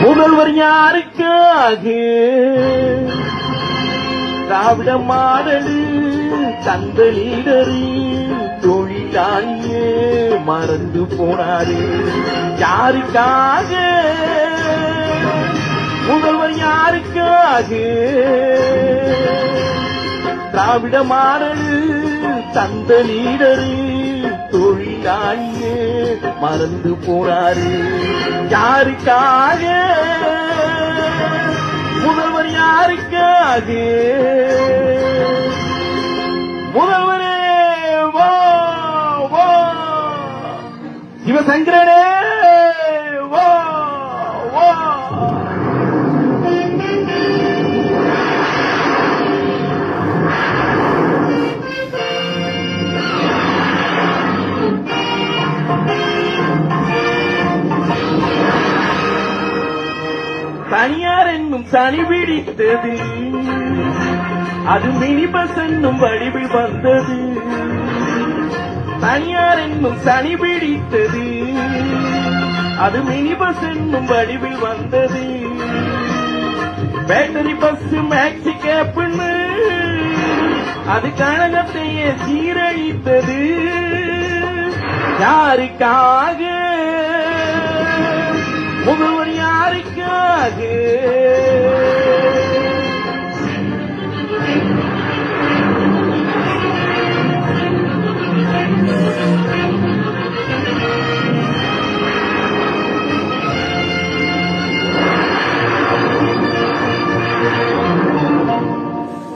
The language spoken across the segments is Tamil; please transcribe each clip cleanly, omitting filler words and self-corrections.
முதல்வர் யாருக்காக? திராவிட மாடல் தந்த லீடரு தொழிலாளியே மறந்து போனாரு. யாருக்காக? முதல்வர் யாருக்காக? திராவிட மாடல் தந்த லீடரு தொழிலாளியே மறந்து போனாரு. யாருக்காக? முதல்வர் யாருக்காக? முதல்வரே வா வா, சிவசங்கரனே வா வா. தனியார் என்னும் சனி பிடித்தது, அது மினி பஸ் என்னும் வடிவில் வந்தது. தனியார் என்னும் சனி பிடித்தது, அது மினி பஸ் என்னும் வடிவில் வந்தது. பேட்டரி பஸ் மேக்ஸி கேப்னு அது கழகத்தையே சீரழித்தது. யாருக்காக? முதல்வர் யாருக்காக?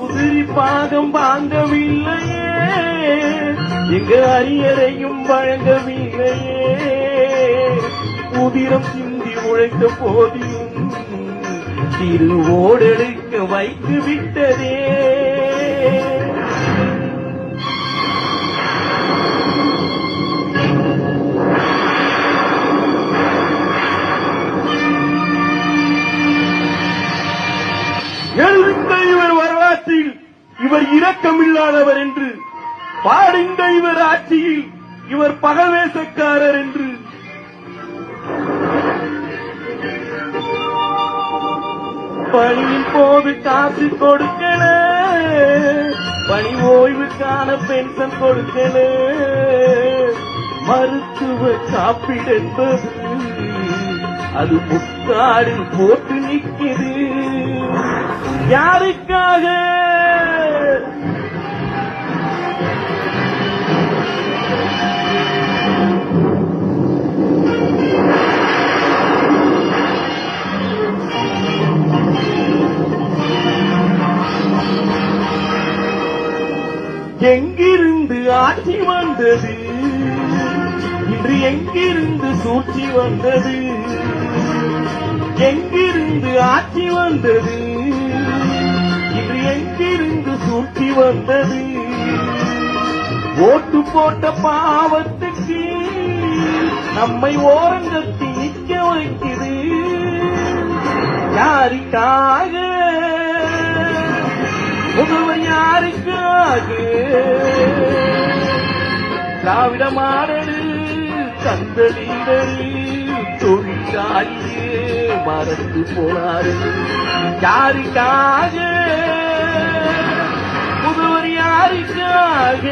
உதிரி பாகம் வாங்கவில்லையே, எங்க அரியரையும் வழங்கவில்லையே. உதிரம் சிந்தி உழைத்த போதிலும் திருவோடெடுக்க வைத்து விட்டதே. எழுதுங்க இவர் வரலாற்றில் இவர் இரக்கமில்லாதவர் என்று, பாடுங்க இவர் ஆட்சியில் இவர் பகவேசக்காரர் என்று. பணியின் போது காசு கொடுக்கல, பணி ஓய்வுக்கான பென்ஷன் கொடுக்கல. மருத்துவ காப்பீடு என்பது அது முக்காடு போட்டு நிற்கிறது. யாருக்காக? எங்கிருந்து ஆட்சி வந்தது, இன்று எங்கிருந்து சூழ்ச்சி வந்தது. எங்கிருந்து ஆட்சி வந்தது, இன்று எங்கிருந்து சூழ்ச்சி வந்தது. ஓட்டு போட்ட பாவத்துக்கு நம்மை ஓரங்கத்தி நிற்க வைக்குது. யாருக்காக? முதல்வர் யாருக்காக? திராவிட மாடல் தந்த லீடரு தொழிலாளியே மறந்து போனாரு. யாருக்காக? முதல்வர் யாருக்காக?